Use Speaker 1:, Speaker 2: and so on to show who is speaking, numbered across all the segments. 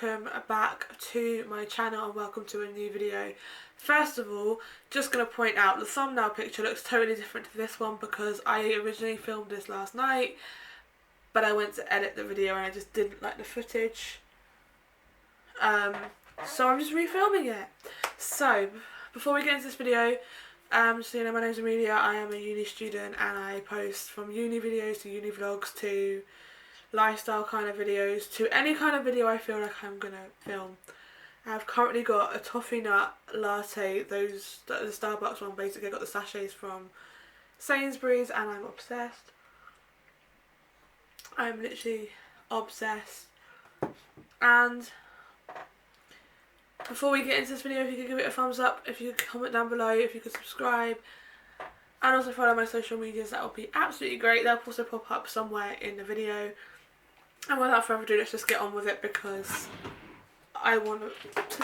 Speaker 1: welcome back to my channel and welcome to a new video. First of all, just going to point out the thumbnail picture looks totally different to this one because I originally filmed this last night, but I went to edit the video and I just didn't like the footage. So I'm just refilming it. So before we get into this video, so you know, my name's Amelia. I am a uni student and I post from uni videos to uni vlogs to lifestyle kind of videos to any kind of video I feel like I'm gonna film. I've currently got a toffee nut latte, the Starbucks one. Basically I got the sachets from Sainsbury's and I'm obsessed. I'm literally obsessed. And before we get into this video, if you could give it a thumbs up, if you could comment down below, if you could subscribe and also follow my social medias, that would be absolutely great. They'll also pop up somewhere in the video. And without further ado, let's just get on with it because I want to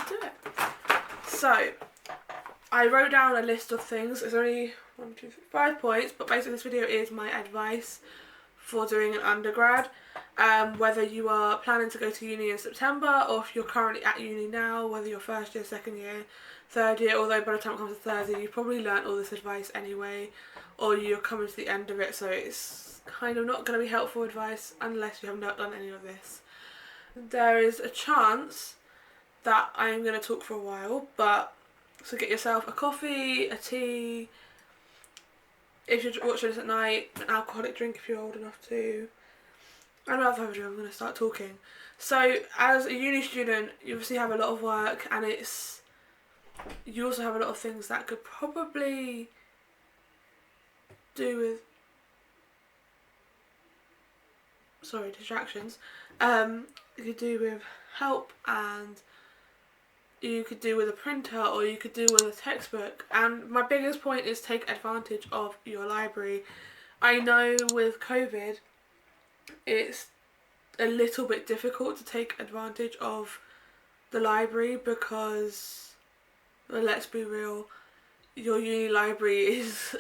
Speaker 1: do it. So, I wrote down a list of things. It's only 5 points, but basically this video is my advice for doing an undergrad. Whether you are planning to go to uni in September or if you're currently at uni now, whether you're first year, second year, third year, although by the time it comes to third year you've probably learnt all this advice anyway, or you're coming to the end of it, so it's kind of not going to be helpful advice unless you have not done any of this. There is a chance that I'm going to talk for a while, but so get yourself a coffee, a tea, if you're watching this at night, an alcoholic drink if you're old enough to. And without further ado, I'm going to start talking. So as a uni student, you obviously have a lot of work and you also have a lot of things that could probably do with distractions. You could do with help, and you could do with a printer, or you could do with a textbook. And my biggest point is take advantage of your library. I know with COVID it's a little bit difficult to take advantage of the library because, well, let's be real, your uni library is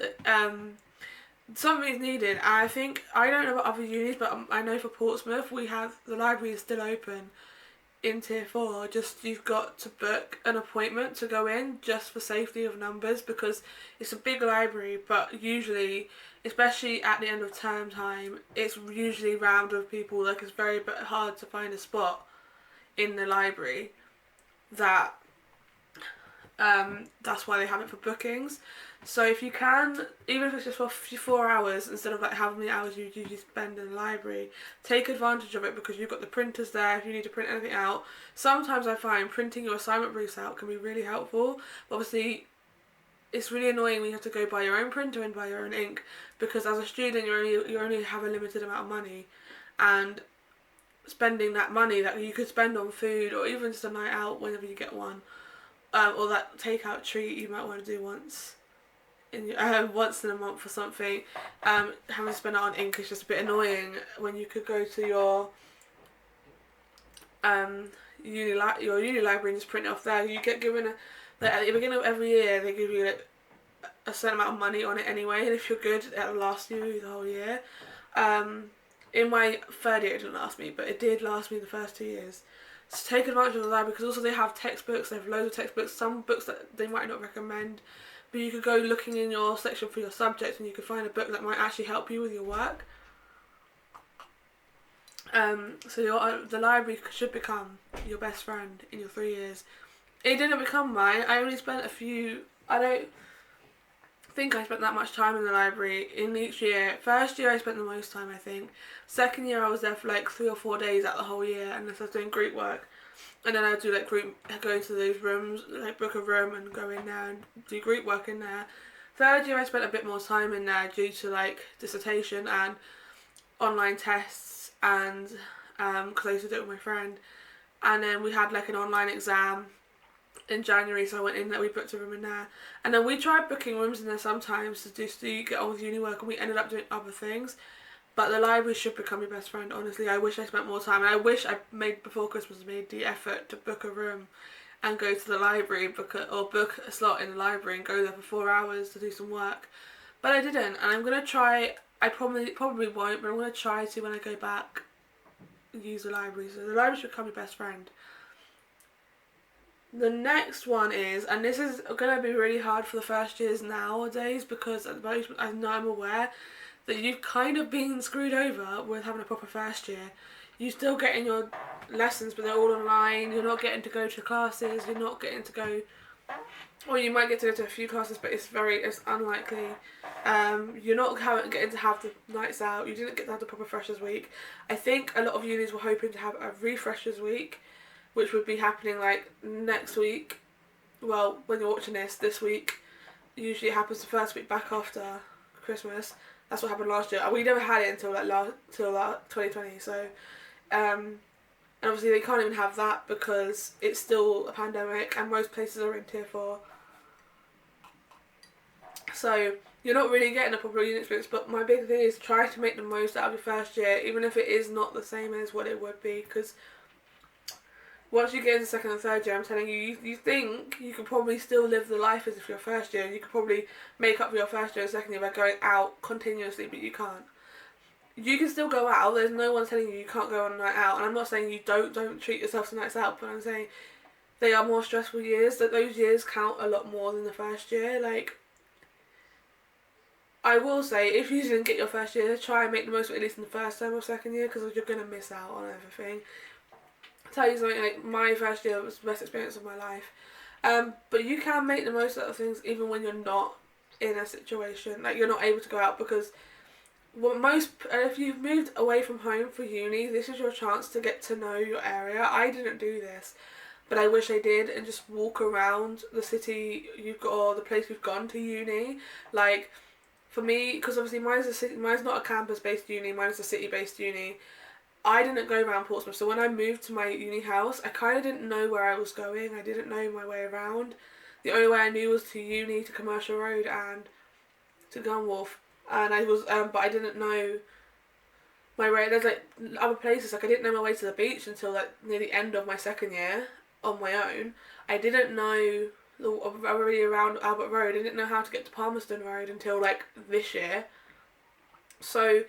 Speaker 1: something is needed. And I think, I don't know about other unis, but I know for Portsmouth the library is still open in tier 4. Just you've got to book an appointment to go in just for safety of numbers because it's a big library, but usually, especially at the end of term time, it's usually rammed with people. Like, it's very hard to find a spot in the library. That's why they have it for bookings. So if you can, even if it's just for 4 hours instead of like how many hours you usually spend in the library, take advantage of it because you've got the printers there if you need to print anything out. Sometimes I find printing your assignment briefs out can be really helpful, but obviously it's really annoying when you have to go buy your own printer and buy your own ink because as a student you only have a limited amount of money, and spending that money that you could spend on food or even just a night out whenever you get one, or that takeout treat you might want to do once in a month or something, having to spend it on ink is just a bit annoying when you could go to your uni library and just print it off there. You get given at the beginning of every year they give you like a certain amount of money on it anyway, and if you're good it'll last you the whole year. In my third year it didn't last me, but it did last me the first 2 years. So take advantage of the library because also they have textbooks, they have loads of textbooks, some books that they might not recommend, but you could go looking in your section for your subject and you could find a book that might actually help you with your work. So the library should become your best friend in your 3 years. It didn't become mine. I only spent I don't think I spent that much time in the library in each year. First year I spent the most time, I think. Second year I was there for like 3 or 4 days out the whole year unless I was doing group work. And then I'd do like go into those rooms, like book a room and go in there and do group work in there. Third year I spent a bit more time in there due to like dissertation and online tests, and because I used to do it with my friend. And then we had like an online exam in January, so I went in there, we booked a room in there. And then we tried booking rooms in there sometimes to just get on with uni work, and we ended up doing other things. But the library should become your best friend, honestly. I wish I spent more time, and I wish I before Christmas made the effort to book a room and go to the library, or book a slot in the library and go there for 4 hours to do some work. But I didn't, and I'm going to try, I probably won't, but I'm going to try to when I go back use the library. So the library should become your best friend. The next one is, and this is going to be really hard for the first years nowadays, because at the moment I know I'm aware that you've kind of been screwed over with having a proper first year. You still getting your lessons, but they're all online. You're not getting to go to classes. You're not getting to go, or you might get to go to a few classes, but it's unlikely. You're not getting to have the nights out. You didn't get to have the proper freshers week. I think a lot of unis were hoping to have a refreshers week, which would be happening like next week. Well, when you're watching this week. Usually it happens the first week back after Christmas. That's what happened last year. We never had it until 2020. So, and obviously they can't even have that because it's still a pandemic and most places are in tier 4. So you're not really getting a proper uni experience. But my big thing is try to make the most out of your first year, even if it is not the same as what it would be, because once you get into second and third year, I'm telling you, you think you could probably still live the life as if you're first year. You could probably make up for your first year and second year by going out continuously, but you can't. You can still go out. There's no one telling you can't go on a night out. And I'm not saying you don't treat yourself to nights out, but I'm saying they are more stressful years. That those years count a lot more than the first year. Like, I will say, if you didn't get your first year, try and make the most of it at least in the first term or second year, because you're gonna miss out on everything. Tell you something, like my first year was the best experience of my life, but you can make the most out of things even when you're not in a situation like you're not able to go out, because if you've moved away from home for uni, this is your chance to get to know your area. I didn't do this, but I wish I did, and just walk around the city you've got or the place you've gone to uni. Like, for me, because obviously mine's not a campus based uni, mine's a city based uni. I didn't go around Portsmouth, so when I moved to my uni house, I kind of didn't know where I was going. I didn't know my way around. The only way I knew was to uni, to Commercial Road, and to Gunwharf. And I was, but I didn't know my way. There's like other places, like I didn't know my way to the beach until like near the end of my second year on my own. I didn't know already around Albert Road. I didn't know how to get to Palmerston Road until like this year. So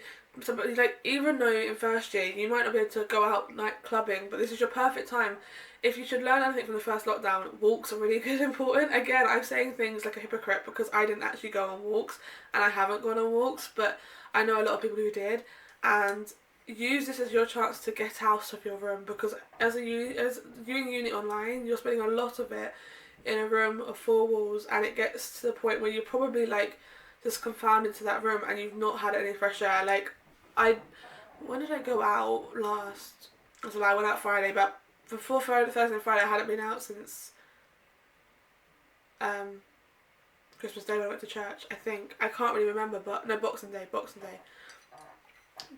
Speaker 1: like, even though in first year you might not be able to go out like clubbing, but this is your perfect time. If you should learn anything from the first lockdown, walks are really good important. Again, I'm saying things like a hypocrite because I didn't actually go on walks and I haven't gone on walks, but I know a lot of people who did, and use this as your chance to get out of your room, because as doing uni online, you're spending a lot of it in a room of 4 walls, and it gets to the point where you're probably like just confounded to that room and you've not had any fresh air. Like, when did I go out last? I went out Friday, but before Thursday and Friday I hadn't been out since Christmas Day when I went to church, I think. I can't really remember, but no, Boxing Day. But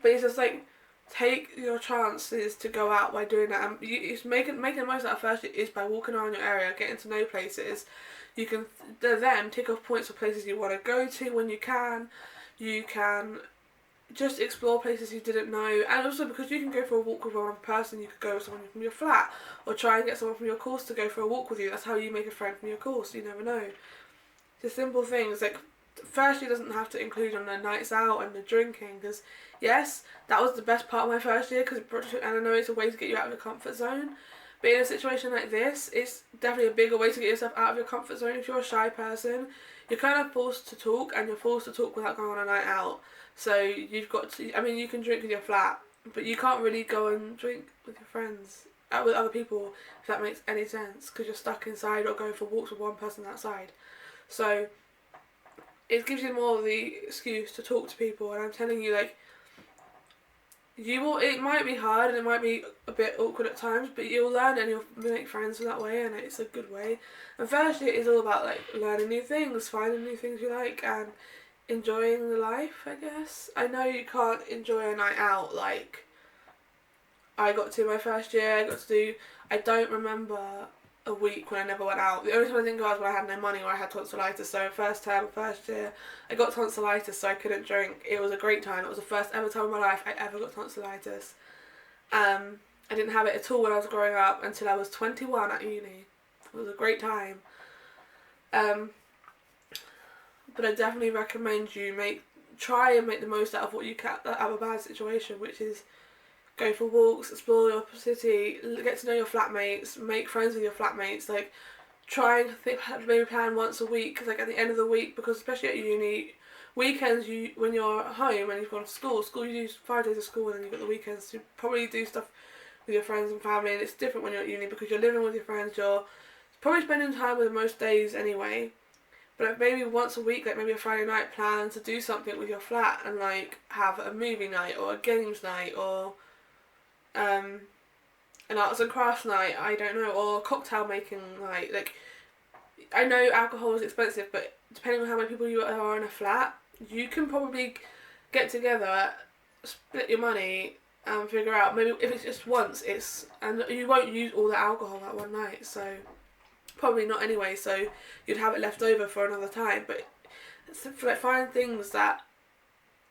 Speaker 1: it's just like, take your chances to go out by doing that. And it's making the most out of first year is by walking around your area, getting to know places. You can then tick off points of places you want to go to when you can. You can just explore places you didn't know, and also because you can go for a walk with one person, you could go with someone from your flat, or try and get someone from your course to go for a walk with you. That's how you make a friend from your course. You never know. Just simple things. Like, first year doesn't have to include on the nights out and the drinking, because yes, that was the best part of my first year, and I know it's a way to get you out of your comfort zone. But in a situation like this, it's definitely a bigger way to get yourself out of your comfort zone. If you're a shy person, you're kind of forced to talk, and you're forced to talk without going on a night out. So you've got to, I mean, you can drink with your flat, but you can't really go and drink with your friends, with other people, if that makes any sense, because you're stuck inside or going for walks with one person outside. So it gives you more of the excuse to talk to people, and I'm telling you, like, it might be hard and it might be a bit awkward at times, but you'll learn and you'll make friends in that way, and it's a good way. And first year is all about like learning new things, finding new things you like, and enjoying the life, I guess. I know you can't enjoy a night out like I got to my first year. I don't remember a week when I never went out. The only time I think about was when I had no money or I had tonsillitis. So first year, I got tonsillitis, so I couldn't drink. It was a great time. It was the first ever time in my life I ever got tonsillitis. I didn't have it at all when I was growing up until I was 21 at uni. It was a great time. But I definitely recommend you try and make the most out of what you can out of a bad situation, which is go for walks, explore your city, get to know your flatmates, make friends with your flatmates, like try and maybe plan once a week, like at the end of the week, because especially at uni, weekends, when you're at home and you've gone to school you do 5 days of school and then you've got the weekends to probably do stuff with your friends and family, and it's different when you're at uni because you're living with your friends, you're probably spending time with them most days anyway. But like maybe once a week, like maybe a Friday night, plan to do something with your flat and like have a movie night or a games night or an arts and crafts night, I don't know, or cocktail making night. Like, I know alcohol is expensive, but depending on how many people you are in a flat, you can probably get together, split your money, and figure out, maybe if it's just once, and you won't use all the alcohol that one night, so probably not anyway, so you'd have it left over for another time. But like, find things that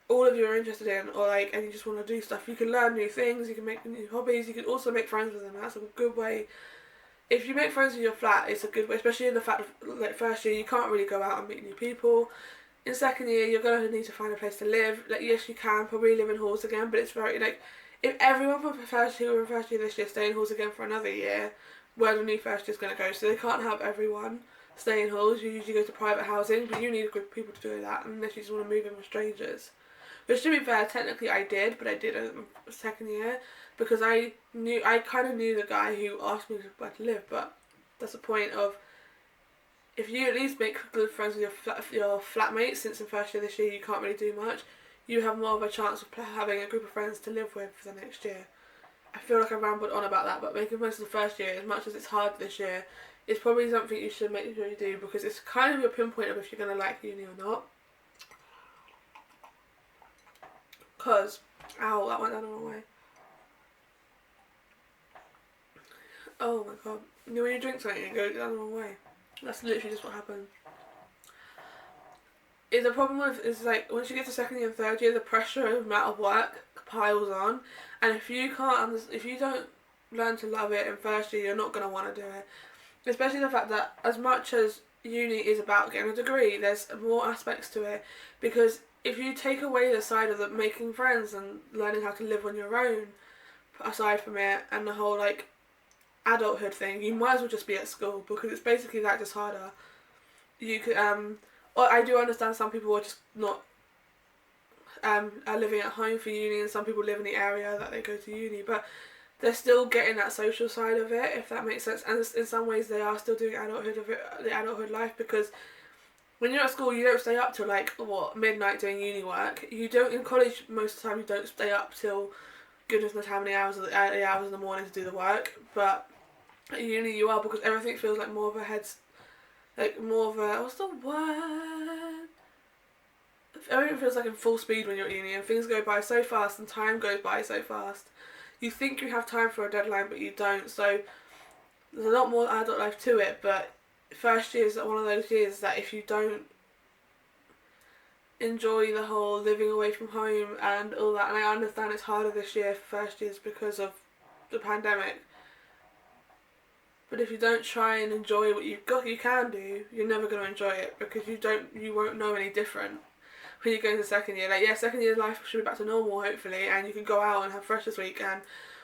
Speaker 1: all of you are interested in, or like, and you just want to do stuff. You can learn new things, you can make new hobbies, you can also make friends with them. That's a good way. If you make friends with your flat, it's a good way, especially in the fact of like first year, you can't really go out and meet new people. In second year, you're going to need to find a place to live. Like, yes, you can probably live in halls again, but it's very, like, if everyone from first year this year stay in halls again for another year, where the new first year's going to go? So they can't have everyone stay in halls. You usually go to private housing, but you need a group of people to do that, unless you just want to move in with strangers. Which, to be fair, technically I did, but I did in second year because I kind of knew the guy who asked me where to live. But that's the point of, if you at least make good friends with your flatmates, since in first year this year you can't really do much, you have more of a chance of having a group of friends to live with for the next year. I feel like I rambled on about that, but making friends the first year, as much as it's hard this year, is probably something you should make sure you do, because it's kind of your pinpoint of if you're going to like uni or not. Because, ow, that went down the wrong way. Oh my god. You know when you drink something and it goes down the wrong way? That's literally just what happened. The problem with is like, once you get to second year and third year, the pressure of amount of work piles on, and if you don't learn to love it in first year, you're not going to want to do it. Especially the fact that as much as uni is about getting a degree, there's more aspects to it, because if you take away the side of the making friends and learning how to live on your own, aside from it, and the whole like adulthood thing, you might as well just be at school, because it's basically that, just harder. You could or I do understand some people are just not are living at home for uni, and some people live in the area that they go to uni, but they're still getting that social side of it, if that makes sense. And in some ways they are still doing the adulthood life, because when you're at school, you don't stay up till like midnight doing uni work. You don't in college, most of the time you don't stay up till goodness knows how many hours in the morning to do the work. But at uni you are, because everything feels like more of a what's the word? Everything feels like in full speed when you're at uni, and things go by so fast and time goes by so fast. You think you have time for a deadline, but you don't. So there's a lot more adult life to it, but first year is one of those years that if you don't enjoy the whole living away from home and all that, and I understand it's harder this year for first years because of the pandemic, but if you don't try and enjoy what you can do, you're never going to enjoy it, because you won't know any different when you go into second year. Like, yeah, second year life should be back to normal hopefully, and you can go out and have freshers week and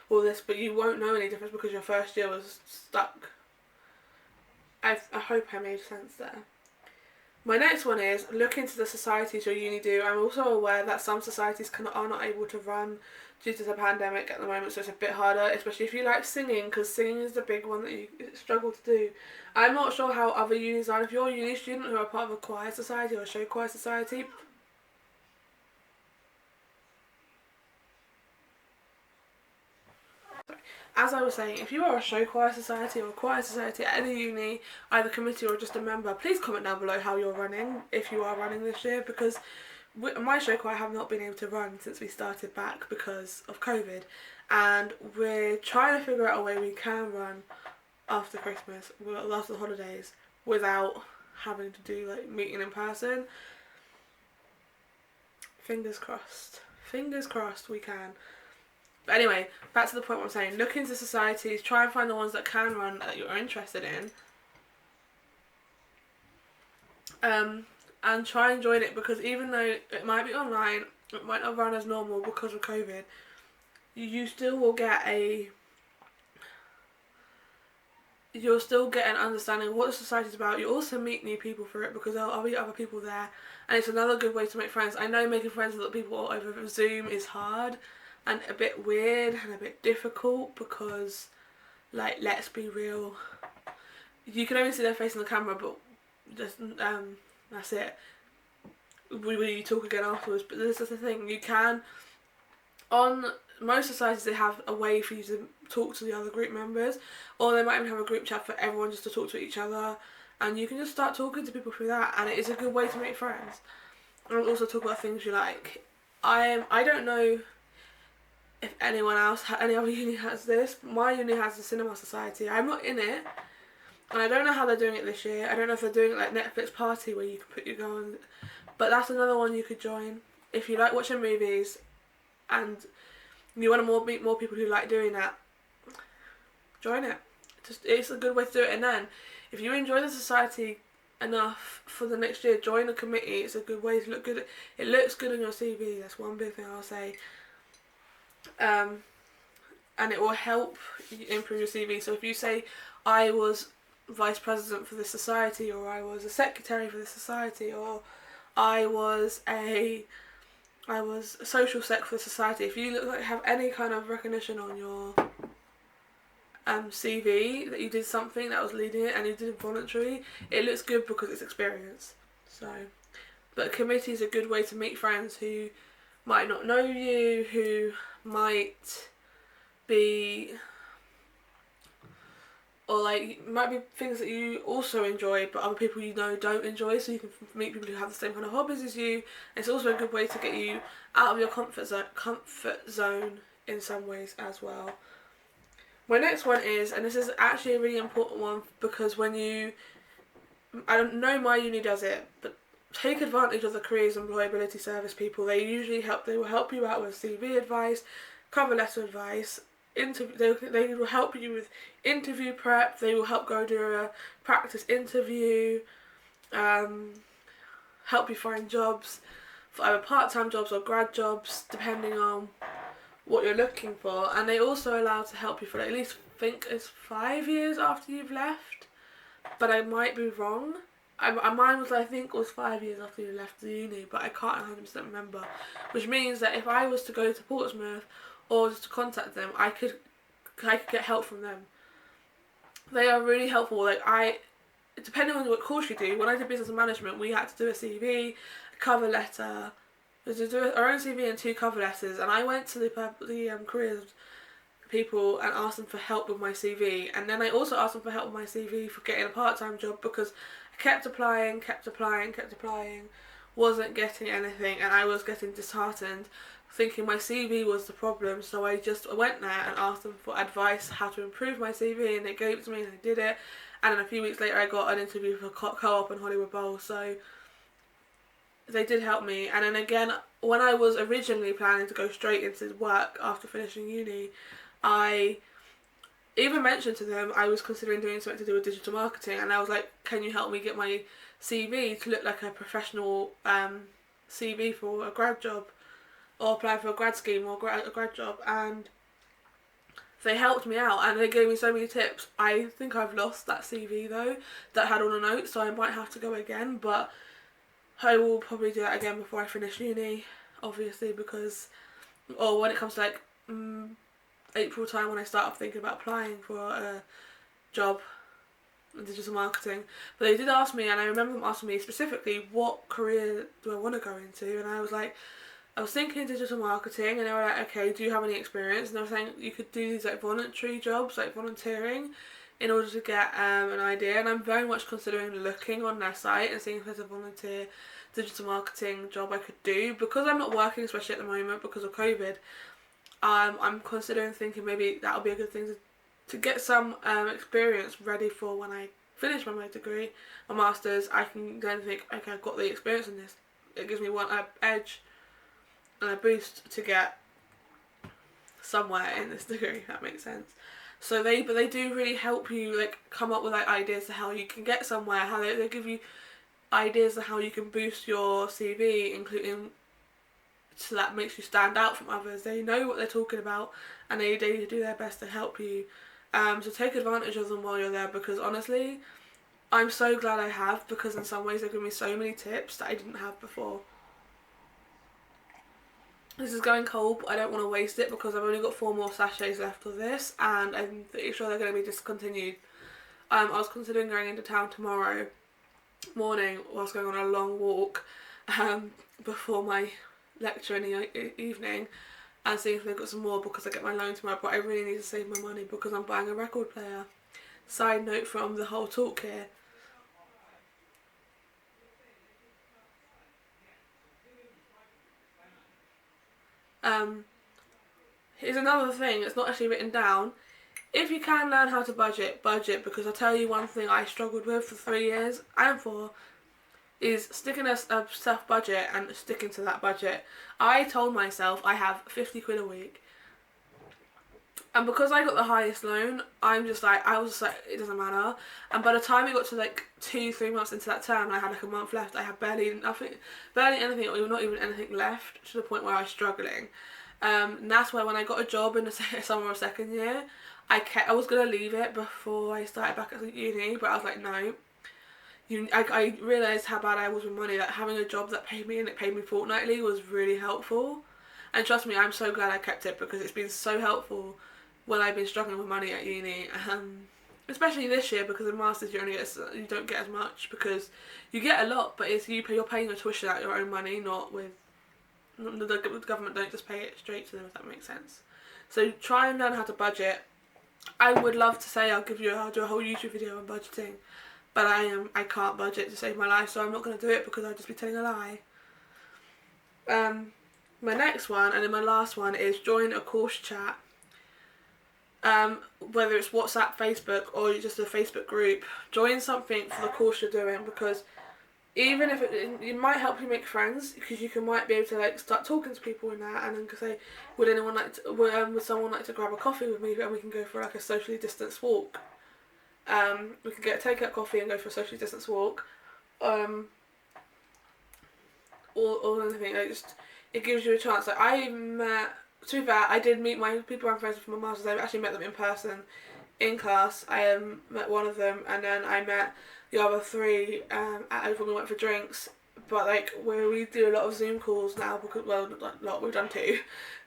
Speaker 1: all this, but you won't know any difference because your first year was stuck. I hope I made sense there. My next one is look into the societies your uni do. I'm also aware that some societies are not able to run due to the pandemic at the moment, so it's a bit harder, especially if you like singing, because singing is the big one that you struggle to do. I'm not sure how other unis are. If you're a uni student who are part of a choir society or a show choir society, as I was saying, if you are a show choir society or a choir society at any uni, either committee or just a member, please comment down below how you're running, if you are running this year, because my show choir have not been able to run since we started back because of COVID, and we're trying to figure out a way we can run after Christmas, after the holidays, without having to do like meeting in person. Fingers crossed we can. But anyway, back to the point what I'm saying. Look into societies, try and find the ones that can run that you're interested in. And try and join it, because even though it might be online, it might not run as normal because of COVID, you still will get you'll still get an understanding of what the society's about. You also meet new people through it because there'll be other people there, and it's another good way to make friends. I know making friends with other people over Zoom is hard and a bit weird and a bit difficult because, like, let's be real, you can only see their face on the camera, but just that's it. We talk again afterwards, but this is the thing, you can, on most societies they have a way for you to talk to the other group members, or they might even have a group chat for everyone just to talk to each other, and you can just start talking to people through that, and it is a good way to make friends. And also talk about things you like. I don't know if anyone else, any other uni has this, but my uni has the cinema society. I'm not in it, and I don't know how they're doing it this year. I don't know if they're doing it like Netflix party where you can put your go on, but that's another one you could join if you like watching movies and you want to meet more people who like doing that. Join it. It's a good way to do it. And then if you enjoy the society enough for the next year, join a committee. It's a good way to look good. It looks good on your CV. That's one big thing I'll say. And it will help you improve your CV. So if you say, I was vice president for this society, or I was a secretary for this society, or I was a social sec for the society, if you look like have any kind of recognition on your CV that you did something that was leading it and you did it voluntary, it looks good because it's experience. So, but a committee is a good way to meet friends who might not know you, who might be, or like might be things that you also enjoy but other people you know don't enjoy, so you can meet people who have the same kind of hobbies as you. It's also a good way to get you out of your comfort zone in some ways as well. My next one is, and this is actually a really important one, because when you, I don't know my uni does it, but take advantage of the careers employability service people. They will help you out with CV advice, cover letter advice, they will help you with interview prep, they will help go do a practice interview, help you find jobs, for either part-time jobs or grad jobs, depending on what you're looking for. And they also allow to help you for at least, I think it's 5 years after you've left, but I might be wrong. Mine was, I think, was 5 years after you left the uni, but I can't 100% remember. Which means that if I was to go to Portsmouth or just to contact them, I could get help from them. They are really helpful. Like, depending on what course you do, when I did business management, we had to do a CV, a cover letter. We had to do our own CV and 2 cover letters, and I went to the careers people and asked them for help with my CV, and then I also asked them for help with my CV for getting a part-time job, because I kept applying, wasn't getting anything, and I was getting disheartened, thinking my CV was the problem. So I went there and asked them for advice how to improve my CV, and they gave it to me and I did it, and then a few weeks later I got an interview for Co-op and Hollywood Bowl. So they did help me. And then again, when I was originally planning to go straight into work after finishing uni, I even mentioned to them I was considering doing something to do with digital marketing, and I was like, can you help me get my CV to look like a professional CV for a grad job, or apply for a grad scheme or a grad job. And they helped me out and they gave me so many tips. I think I've lost that CV though that had all the notes, so I might have to go again, but I will probably do that again before I finish uni, obviously, because, or when it comes to like April time, when I start up thinking about applying for a job in digital marketing. But they did ask me, and I remember them asking me specifically, what career do I want to go into? And I was thinking digital marketing, and they were like, okay, do you have any experience? And they were saying you could do these like voluntary jobs, like volunteering, in order to get an idea. And I'm very much considering looking on their site and seeing if there's a volunteer digital marketing job I could do, because I'm not working, especially at the moment because of COVID. I'm considering thinking maybe that'll be a good thing to get some experience ready for when I finish my degree, my masters. I can then think, okay, I've got the experience in this. It gives me one edge and a boost to get somewhere in this degree, if that makes sense. So they do really help you like come up with like ideas to how you can get somewhere, how they give you ideas of how you can boost your CV, including so that makes you stand out from others. They know what they're talking about, and they do their best to help you. So take advantage of them while you're there, because honestly, I'm so glad I have, because in some ways they've given me so many tips that I didn't have before. This is going cold, but I don't want to waste it because I've only got 4 more sachets left of this, and I'm pretty sure they're going to be discontinued. I was considering going into town tomorrow morning whilst going on a long walk before my lecture in the evening, and seeing if they've got some more, because I get my loan tomorrow, but I really need to save my money because I'm buying a record player. Side note from the whole talk here. Here's another thing that's not actually written down. If you can learn how to budget, because I'll tell you one thing I struggled with for 3 years and 4 is sticking a self budget and sticking to that budget. I told myself I have 50 quid a week, and because I got the highest loan, I was just like, it doesn't matter. And by the time it got to like 2-3 months into that term, and I had like a month left, I had barely anything, or not even anything left, to the point where I was struggling. And that's why when I got a job in the summer of 2nd year, I was gonna leave it before I started back at uni, but I was like, no. I realised how bad I was with money, that having a job that paid me, and it paid me fortnightly, was really helpful. And trust me, I'm so glad I kept it, because it's been so helpful when I've been struggling with money at uni. Especially this year, because in masters you don't get as much, because you get a lot, but you're paying your tuition out your own money, not with the government. Don't just pay it straight to them, if that makes sense. So try and learn how to budget. I would love to say I'll do a whole YouTube video on budgeting, but I can't budget to save my life, so I'm not going to do it, because I'd just be telling a lie. My next one, and then my last one, is join a course chat. Whether it's WhatsApp, Facebook, or just a Facebook group, join something for the course you're doing, because even if it might help you make friends, because you might be able to like start talking to people in that, and then say, would someone like to grab a coffee with me, and we can go for like a socially distanced walk. We can take out coffee and go for a socially distanced walk, or anything. It gives you a chance. Like to be fair, I did meet my people I'm friends with from my masters. I actually met them in person in class. I met one of them, and then I met the other 3 when we went for drinks. But like we do a lot of Zoom calls now, because we've done 2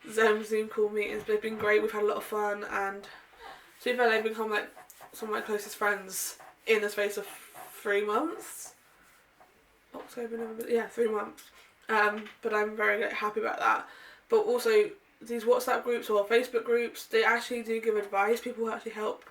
Speaker 1: Zoom call meetings. They've been great. We've had a lot of fun, and to be fair, they've become like some of my closest friends in the space of 3 months. October, November, 3 months. But I'm very happy about that. But also, these WhatsApp groups or Facebook groups, they actually do give advice. People actually help.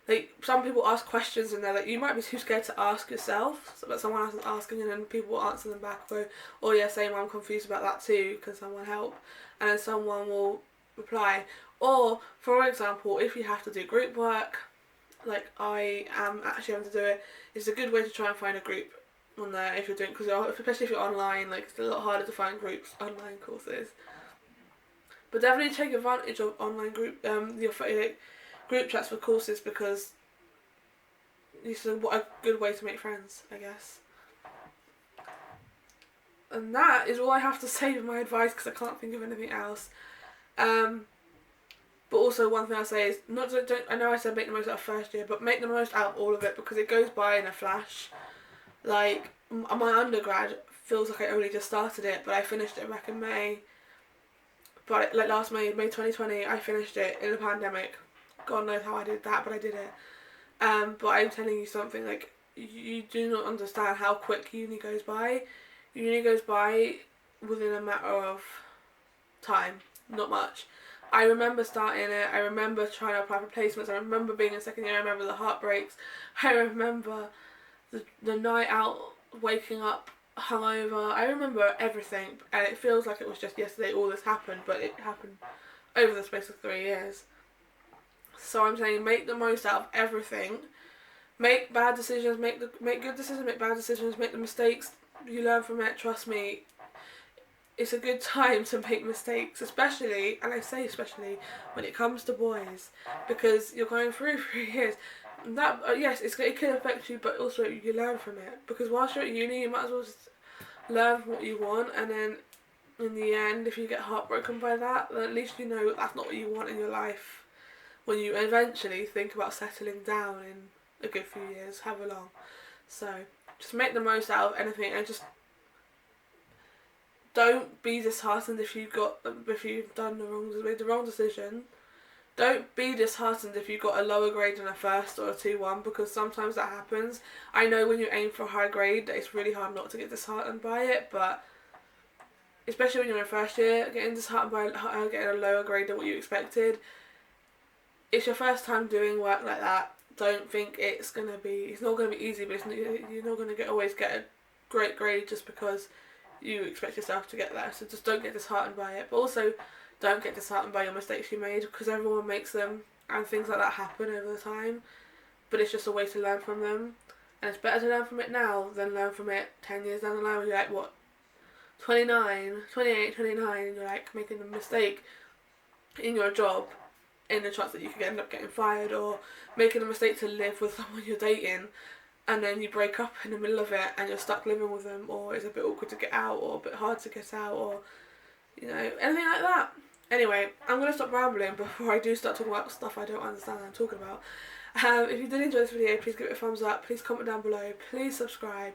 Speaker 1: Like, some people ask questions in there that you might be too scared to ask yourself, but someone else is asking, and then people will answer them back, go, oh yeah, same, I'm confused about that too, can someone help? And then someone will reply. Or, for example, if you have to do group work, like I am actually having to do it, it's a good way to try and find a group on there if you're doing, because especially if you're online, like it's a lot harder to find online courses. But definitely take advantage of online group chats for courses, because this is a good way to make friends, I guess. And that is all I have to say with my advice, because I can't think of anything else. But also, one thing I'll say is, I know I said make the most out of 1st year, but make the most out of all of it, because it goes by in a flash. Like, my undergrad feels like I only just started it, but I finished it back in May. But like last May 2020, I finished it in a pandemic. God knows how I did that, but I did it. But I'm telling you something, like, you do not understand how quick uni goes by. Uni goes by within a matter of time, not much. I remember starting it, I remember trying to apply for placements, I remember being in 2nd year, I remember the heartbreaks, I remember the night out, waking up hungover, I remember everything, and it feels like it was just yesterday all this happened, but it happened over the space of 3 years. So I'm saying, make the most out of everything. Make bad decisions, make good decisions, make bad decisions, make the mistakes, you learn from it, trust me. It's a good time to make mistakes, especially, and I say especially, when it comes to boys, because you're going through 3 years. That yes, it can affect you, but also you learn from it, because whilst you're at uni, you might as well just learn what you want, and then in the end, if you get heartbroken by that, then at least you know that's not what you want in your life when you eventually think about settling down in a good few years, however long. So just make the most out of anything, and just don't be disheartened if you've done made the wrong decision. Don't be disheartened if you got a lower grade than a first or a 2-1, because sometimes that happens. I know when you aim for a high grade that it's really hard not to get disheartened by it, but especially when you're in first year, getting disheartened by getting a lower grade than what you expected, it's your first time doing work like that. Don't think it's not going to be easy, but you're not going to always get a great grade just because you expect yourself to get there. So just don't get disheartened by it, but also don't get disheartened by your mistakes you made, because everyone makes them, and things like that happen over the time, but it's just a way to learn from them, and it's better to learn from it now than learn from it 10 years down the line when you're like, 28, 29, and you're like making a mistake in your job, in the chance that you could end up getting fired, or making a mistake to live with someone you're dating, and then you break up in the middle of it and you're stuck living with them, or it's a bit awkward to get out, or a bit hard to get out, or anything like that. Anyway, I'm going to stop rambling before I do start talking about stuff I don't understand I'm talking about. If you did enjoy this video, please give it a thumbs up, please comment down below, please subscribe,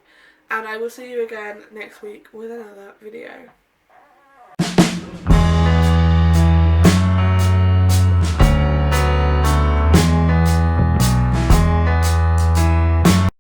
Speaker 1: and I will see you again next week with another video.